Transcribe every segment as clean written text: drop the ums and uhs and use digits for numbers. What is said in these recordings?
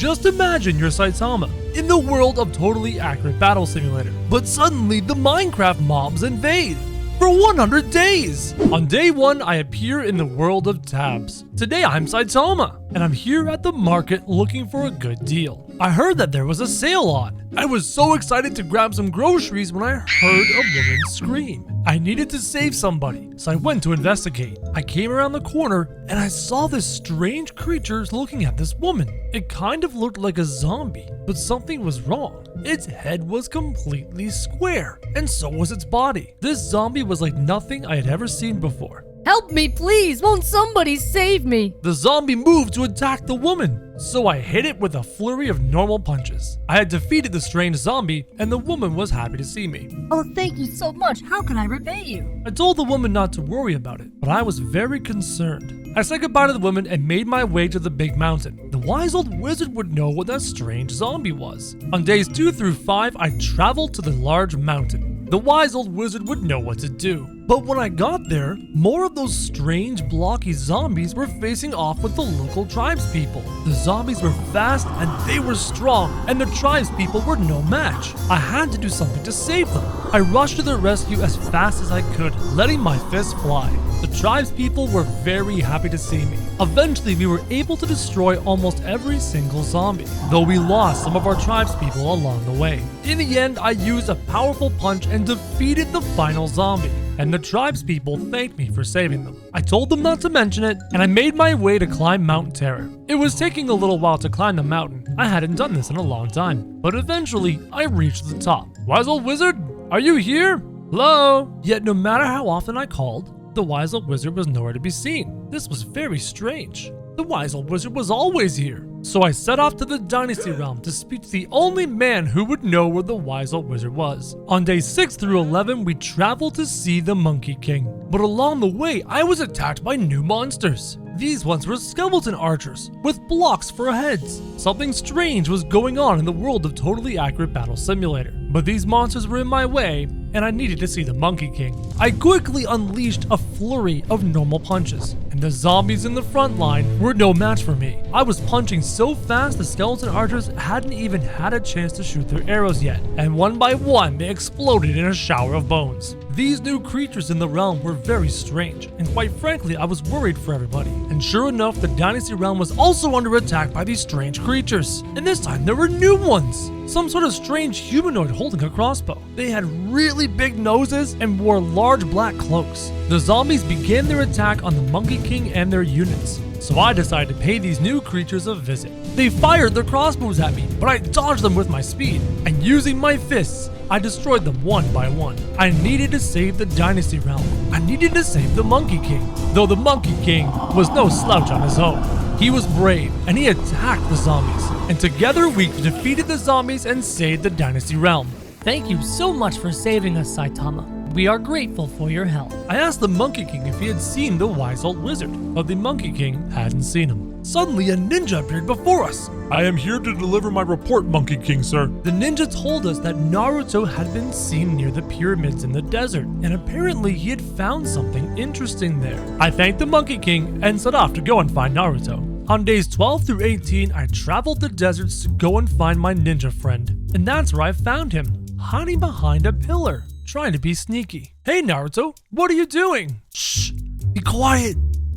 Just imagine you're Saitama in the world of totally accurate battle simulator, but suddenly the Minecraft mobs invade. For 100 days! On day 1, I appear in the world of tabs. Today I'm Saitama, and I'm here at the market looking for a good deal. I heard that there was a sale on. I was so excited to grab some groceries when I heard a woman scream. I needed to save somebody, so I went to investigate. I came around the corner and I saw this strange creature looking at this woman. It kind of looked like a zombie, but something was wrong. Its head was completely square, and so was its body. This zombie was like nothing I had ever seen before. Help me, please! Won't somebody save me? The zombie moved to attack the woman, so I hit it with a flurry of normal punches. I had defeated the strange zombie, and the woman was happy to see me. Oh, thank you so much. How can I repay you? I told the woman not to worry about it, but I was very concerned. I said goodbye to the woman and made my way to the big mountain. The wise old wizard would know what that strange zombie was. On days 2 through 5, I traveled to the large mountain. The wise old wizard would know what to do. But when I got there, more of those strange blocky zombies were facing off with the local tribespeople. The zombies were fast and they were strong, and the tribespeople were no match. I had to do something to save them. I rushed to their rescue as fast as I could, letting my fists fly. The tribespeople were very happy to see me. Eventually, we were able to destroy almost every single zombie, though we lost some of our tribespeople along the way. In the end, I used a powerful punch and defeated the final zombie, and the tribespeople thanked me for saving them. I told them not to mention it, and I made my way to climb Mount Terror. It was taking a little while to climb the mountain. I hadn't done this in a long time, but eventually, I reached the top. Wise old wizard, are you here? Hello? Yet no matter how often I called, the wise old wizard was nowhere to be seen. This was very strange. The wise old wizard was always here. So I set off to the Dynasty Realm to speak to the only man who would know where the wise old wizard was. On days 6 through 11, we traveled to see the Monkey King. But along the way, I was attacked by new monsters. These ones were skeleton archers with blocks for heads. Something strange was going on in the world of totally accurate battle simulator. But these monsters were in my way, and I needed to see the Monkey King. I quickly unleashed a flurry of normal punches, and the zombies in the front line were no match for me. I was punching so fast the skeleton archers hadn't even had a chance to shoot their arrows yet, and one by one they exploded in a shower of bones. These new creatures in the realm were very strange, and quite frankly I was worried for everybody. And sure enough, the Dynasty Realm was also under attack by these strange creatures, and this time there were new ones. Some sort of strange humanoid holding a crossbow. They had really big noses and wore large black cloaks. The zombies began their attack on the Monkey King and their units, so I decided to pay these new creatures a visit. They fired their crossbows at me, but I dodged them with my speed, and using my fists, I destroyed them one by one. I needed to save the Dynasty Realm. I needed to save the Monkey King, though the Monkey King was no slouch on his own. He was brave, and he attacked the zombies, and together we defeated the zombies and saved the Dynasty Realm. Thank you so much for saving us, Saitama. We are grateful for your help. I asked the Monkey King if he had seen the wise old wizard, but the Monkey King hadn't seen him. Suddenly, a ninja appeared before us. I am here to deliver my report, Monkey King, sir. The ninja told us that Naruto had been seen near the pyramids in the desert, and apparently he had found something interesting there. I thanked the Monkey King and set off to go and find Naruto. On days 12 through 18, I traveled the deserts to go and find my ninja friend, and that's where I found him, hiding behind a pillar, trying to be sneaky. Hey Naruto, what are you doing? Shh, be quiet.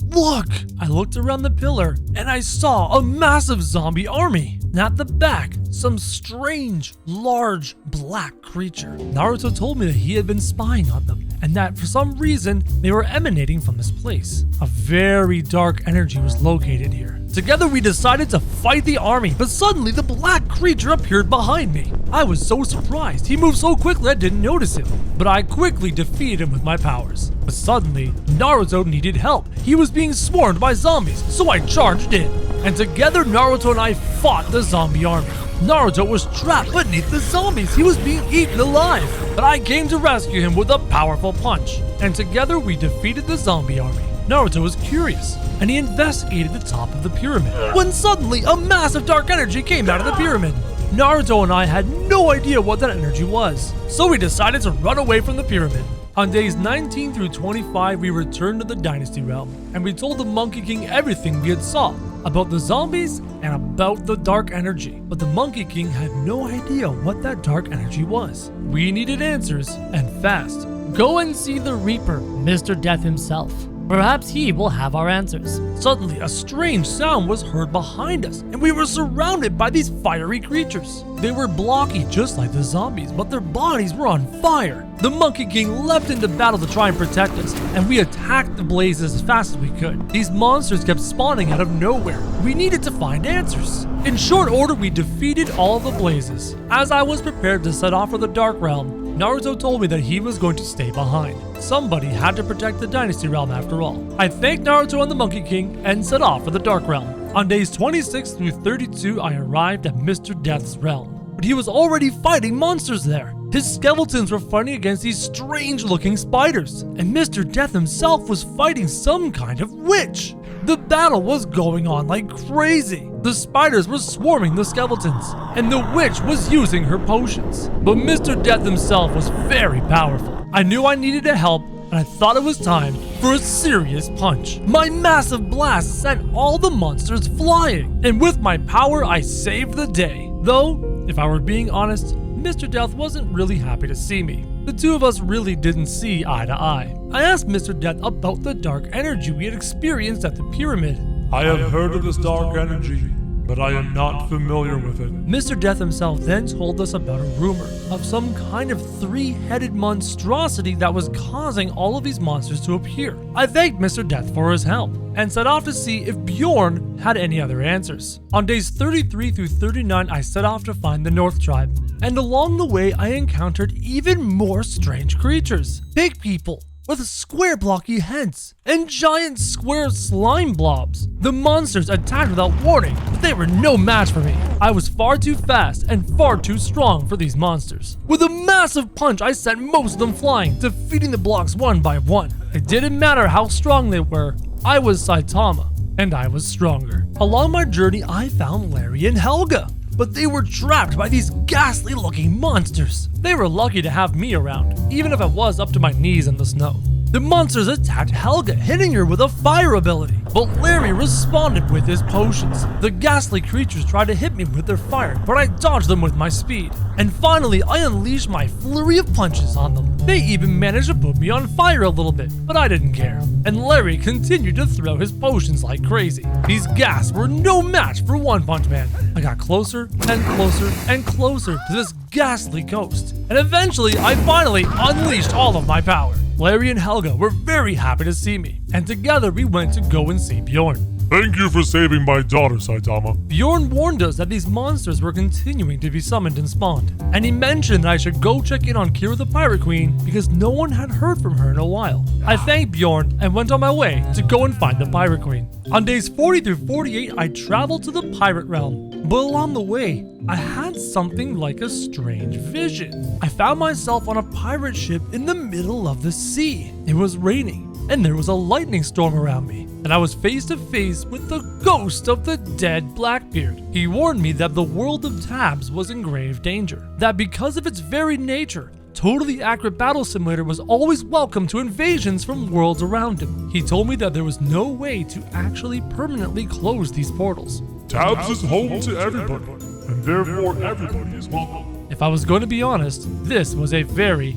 Look! I looked around the pillar and I saw a massive zombie army. And at the back, some strange, large, black creature. Naruto told me that he had been spying on them and that for some reason they were emanating from this place. A very dark energy was located here. Together we decided to fight the army, but suddenly the black creature appeared behind me. I was so surprised. He moved so quickly I didn't notice him, but I quickly defeated him with my powers. But suddenly, Naruto needed help. He was being swarmed by zombies, so I charged in. And together Naruto and I fought the zombie army. Naruto was trapped beneath the zombies. He was being eaten alive, but I came to rescue him with a powerful punch. And together we defeated the zombie army. Naruto was curious, and he investigated the top of the pyramid, when suddenly a massive dark energy came out of the pyramid. Naruto and I had no idea what that energy was, so we decided to run away from the pyramid. On days 19 through 25, we returned to the Dynasty Realm, and we told the Monkey King everything we had saw. about the zombies and about the dark energy. But the Monkey King had no idea what that dark energy was. We needed answers, and fast. Go and see the Reaper, Mr. Death himself. Perhaps he will have our answers. Suddenly, a strange sound was heard behind us, and we were surrounded by these fiery creatures. They were blocky just like the zombies, but their bodies were on fire. The Monkey King leapt into battle to try and protect us, and we attacked the blazes as fast as we could. These monsters kept spawning out of nowhere. We needed to find answers. In short order, we defeated all the blazes. As I was prepared to set off for the Dark Realm, Naruto told me that he was going to stay behind. Somebody had to protect the Dynasty Realm after all. I thanked Naruto and the Monkey King and set off for the Dark Realm. On days 26 through 32, I arrived at Mr. Death's realm, but he was already fighting monsters there. His skeletons were fighting against these strange-looking spiders, and Mr. Death himself was fighting some kind of witch. The battle was going on like crazy. The spiders were swarming the skeletons, and the witch was using her potions. But Mr. Death himself was very powerful. I knew I needed help, and I thought it was time for a serious punch. My massive blast sent all the monsters flying, and with my power, I saved the day. Though, if I were being honest, Mr. Death wasn't really happy to see me. The two of us really didn't see eye to eye. I asked Mr. Death about the dark energy we had experienced at the pyramid. I have heard of this dark energy, but I am not familiar with it. Mr. Death himself then told us about a rumor of some kind of three-headed monstrosity that was causing all of these monsters to appear. I thanked Mr. Death for his help and set off to see if Bjorn had any other answers. On days 33 through 39, I set off to find the North Tribe, and along the way I encountered even more strange creatures. Big people with square blocky heads and giant square slime blobs. The monsters attacked without warning, but they were no match for me. I was far too fast and far too strong for these monsters. With a massive punch, I sent most of them flying, defeating the blocks one by one. It didn't matter how strong they were. I was Saitama, and I was stronger. Along my journey, I found Larry and Helga, but they were trapped by these ghastly-looking monsters. They were lucky to have me around, even if I was up to my knees in the snow. The monsters attacked Helga, hitting her with a fire ability, but Larry responded with his potions. The ghastly creatures tried to hit me with their fire, but I dodged them with my speed. And finally, I unleashed my flurry of punches on them. They even managed to put me on fire a little bit, but I didn't care. And Larry continued to throw his potions like crazy. These ghast were no match for One Punch Man. I got closer and closer and closer to this ghastly ghost, and eventually I finally unleashed all of my power. Larry and Helga were very happy to see me, and together we went to go and see Bjorn. Thank you for saving my daughter, Saitama. Bjorn warned us that these monsters were continuing to be summoned and spawned, and he mentioned that I should go check in on Kira the Pirate Queen because no one had heard from her in a while. I thanked Bjorn and went on my way to go and find the Pirate Queen. On days 40 through 48, I traveled to the Pirate Realm, but along the way, I had something like a strange vision. I found myself on a pirate ship in the middle of the sea. It was raining, and there was a lightning storm around me, and I was face to face with the ghost of the dead Blackbeard. He warned me that the world of Tabs was in grave danger, that because of its very nature, Totally Accurate Battle Simulator was always welcome to invasions from worlds around him. He told me that there was no way to actually permanently close these portals. Tabs is home to everybody, and therefore everybody is welcome. If I was going to be honest, this was a very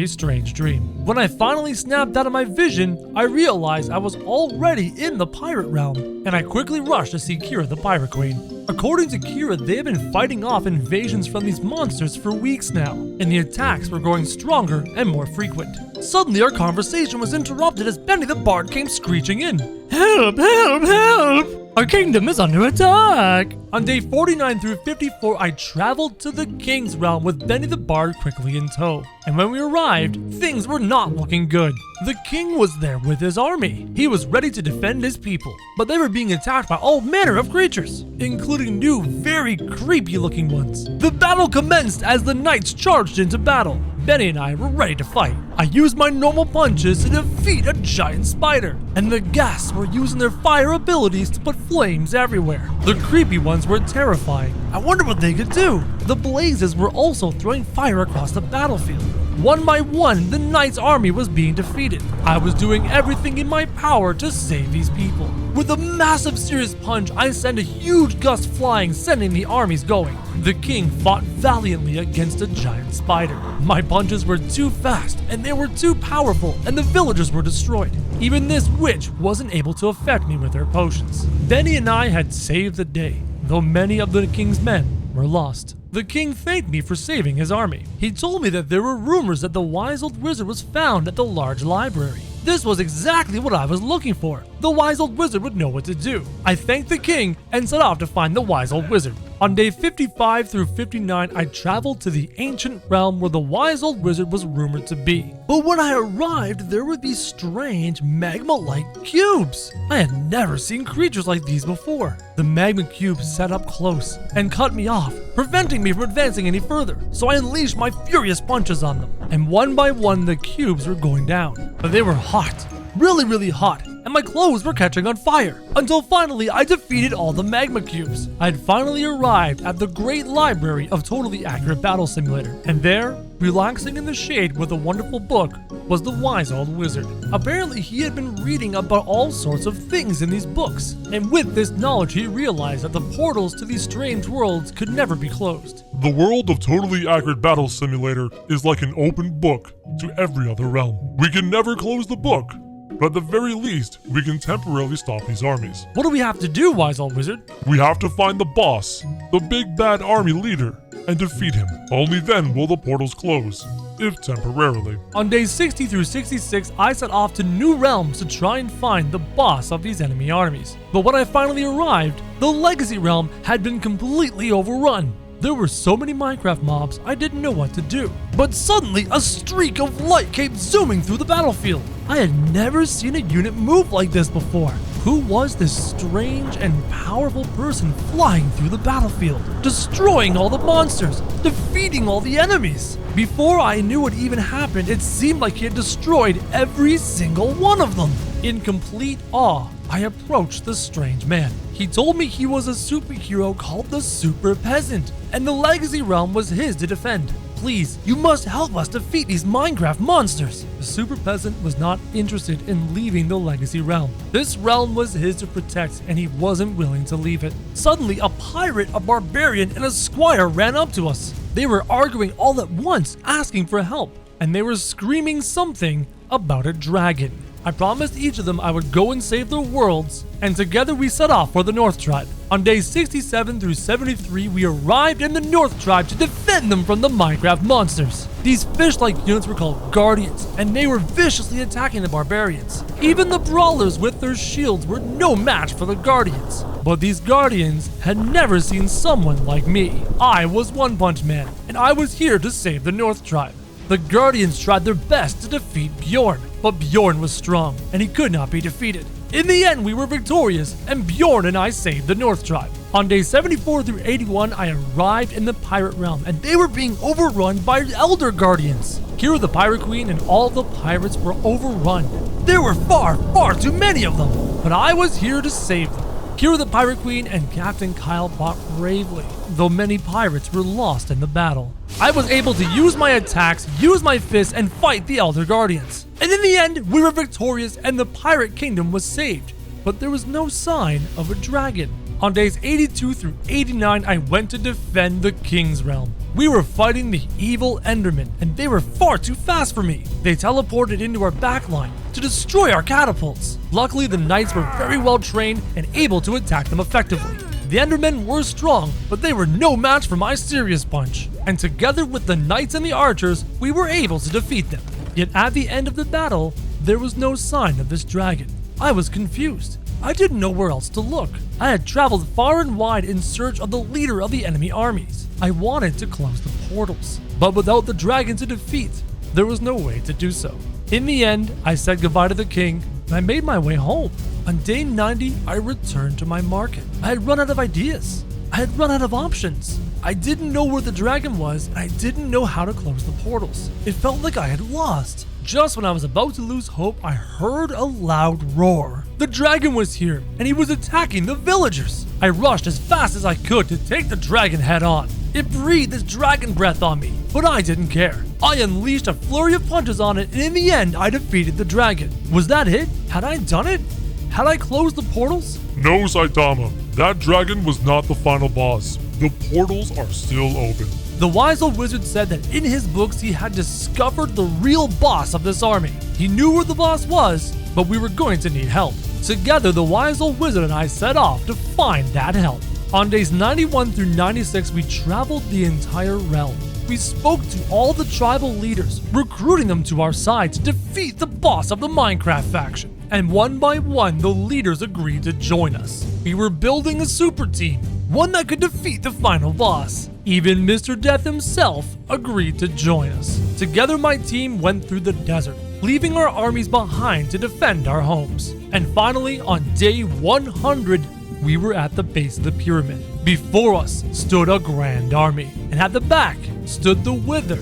strange dream. When I finally snapped out of my vision, I realized I was already in the pirate realm, and I quickly rushed to see Kira the Pirate Queen. According to Kira, they have been fighting off invasions from these monsters for weeks now, and the attacks were growing stronger and more frequent. Suddenly, our conversation was interrupted as Benny the Bard came screeching in. Help! Help! Help! Our kingdom is under attack! On day 49 through 54, I traveled to the King's Realm with Benny the Bard quickly in tow. And when we arrived, things were not looking good. The king was there with his army. He was ready to defend his people, but they were being attacked by all manner of creatures, including new, very creepy looking ones. The battle commenced as the knights charged into battle. Benny and I were ready to fight. I used my normal punches to defeat a giant spider, and the ghasts were using their fire abilities to put flames everywhere. The creepy ones were terrifying. I wonder what they could do. The blazes were also throwing fire across the battlefield. One by one, the knight's army was being defeated. I was doing everything in my power to save these people. With a massive serious punch, I send a huge gust flying, sending the armies going. The king fought valiantly against a giant spider. My punches were too fast, and they were too powerful, and the villagers were destroyed. Even this witch wasn't able to affect me with her potions. Benny and I had saved the day, though many of the king's men were lost. The king thanked me for saving his army. He told me that there were rumors that the wise old wizard was found at the large library. This was exactly what I was looking for. The wise old wizard would know what to do. I thanked the king and set off to find the wise old wizard. On day 55 through 59, I traveled to the ancient realm where the wise old wizard was rumored to be. But when I arrived, there were these strange magma-like cubes. I had never seen creatures like these before. The magma cubes sat up close and cut me off, preventing me from advancing any further. So I unleashed my furious punches on them, and one by one the cubes were going down. But they were hot, really hot, and my clothes were catching on fire, until finally I defeated all the magma cubes. I had finally arrived at the great library of Totally Accurate Battle Simulator, and there, relaxing in the shade with a wonderful book, was the wise old wizard. Apparently he had been reading about all sorts of things in these books, and with this knowledge he realized that the portals to these strange worlds could never be closed. The world of Totally Accurate Battle Simulator is like an open book to every other realm. We can never close the book, but at the very least, we can temporarily stop these armies. What do we have to do, wise old wizard? We have to find the boss, the big bad army leader, and defeat him. Only then will the portals close, if temporarily. On days 60 through 66, I set off to new realms to try and find the boss of these enemy armies. But when I finally arrived, the legacy realm had been completely overrun. There were so many Minecraft mobs, I didn't know what to do. But suddenly, a streak of light came zooming through the battlefield. I had never seen a unit move like this before. Who was this strange and powerful person flying through the battlefield, destroying all the monsters, defeating all the enemies? Before I knew what even happened, it seemed like he had destroyed every single one of them. In complete awe, I approached the strange man. He told me he was a superhero called the Super Peasant, and the Legacy Realm was his to defend. Please, you must help us defeat these Minecraft monsters. The Super Peasant was not interested in leaving the Legacy Realm. This realm was his to protect, and he wasn't willing to leave it. Suddenly, a pirate, a barbarian, and a squire ran up to us. They were arguing all at once, asking for help, and they were screaming something about a dragon. I promised each of them I would go and save their worlds, and together we set off for the North Tribe. On days 67 through 73, we arrived in the North Tribe to defend them from the Minecraft monsters. These fish-like units were called Guardians, and they were viciously attacking the barbarians. Even the brawlers with their shields were no match for the Guardians. But these Guardians had never seen someone like me. I was One Punch Man, and I was here to save the North Tribe. The Guardians tried their best to defeat Bjorn, but Bjorn was strong, and he could not be defeated. In the end, we were victorious, and Bjorn and I saved the North Tribe. On days 74 through 81, I arrived in the Pirate Realm, and they were being overrun by Elder Guardians. Kira the Pirate Queen and all the pirates were overrun. There were far too many of them, but I was here to save them. Kira the Pirate Queen and Captain Kyle fought bravely, though many pirates were lost in the battle. I was able to use my attacks, use my fists, and fight the Elder Guardians. And in the end, we were victorious and the Pirate Kingdom was saved. But there was no sign of a dragon. On days 82 through 89, I went to defend the King's Realm. We were fighting the evil Endermen, and they were far too fast for me. They teleported into our backline to destroy our catapults. Luckily, the knights were very well trained and able to attack them effectively. The Endermen were strong, but they were no match for my serious punch. And together with the knights and the archers, we were able to defeat them. Yet at the end of the battle, there was no sign of this dragon. I was confused. I didn't know where else to look. I had traveled far and wide in search of the leader of the enemy armies. I wanted to close the portals, but without the dragon to defeat, there was no way to do so. In the end, I said goodbye to the king, and I made my way home. On day 90, I returned to my market. I had run out of ideas. I had run out of options. I didn't know where the dragon was, and I didn't know how to close the portals. It felt like I had lost. Just when I was about to lose hope, I heard a loud roar. The dragon was here, and he was attacking the villagers. I rushed as fast as I could to take the dragon head on. It breathed its dragon breath on me, but I didn't care. I unleashed a flurry of punches on it, and in the end, I defeated the dragon. Was that it? Had I done it? Had I closed the portals? No, Saitama. That dragon was not the final boss. The portals are still open. The wise old wizard said that in his books he had discovered the real boss of this army. He knew where the boss was, but we were going to need help. Together, the wise old wizard and I set off to find that help. On days 91 through 96, we traveled the entire realm. We spoke to all the tribal leaders, recruiting them to our side to defeat the boss of the Minecraft faction. And one by one, the leaders agreed to join us. We were building a super team, one that could defeat the final boss. Even Mr. Death himself agreed to join us. Together, my team went through the desert, leaving our armies behind to defend our homes. And finally, on day 100, we were at the base of the pyramid. Before us stood a grand army, and at the back stood the Wither,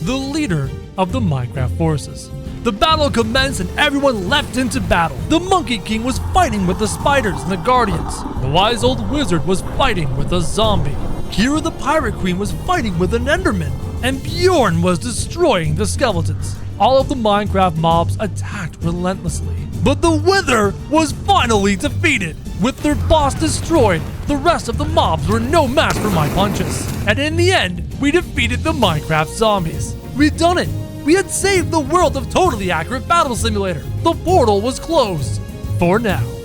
the leader of the Minecraft forces. The battle commenced and everyone leapt into battle. The Monkey King was fighting with the spiders and the guardians. The wise old wizard was fighting with a zombie. Kira the Pirate Queen was fighting with an Enderman. And Bjorn was destroying the skeletons. All of the Minecraft mobs attacked relentlessly. But the Wither was finally defeated. With their boss destroyed, the rest of the mobs were no match for my punches. And in the end, we defeated the Minecraft zombies. We'd done it. We had saved the world of Totally Accurate Battle Simulator. The portal was closed. For now.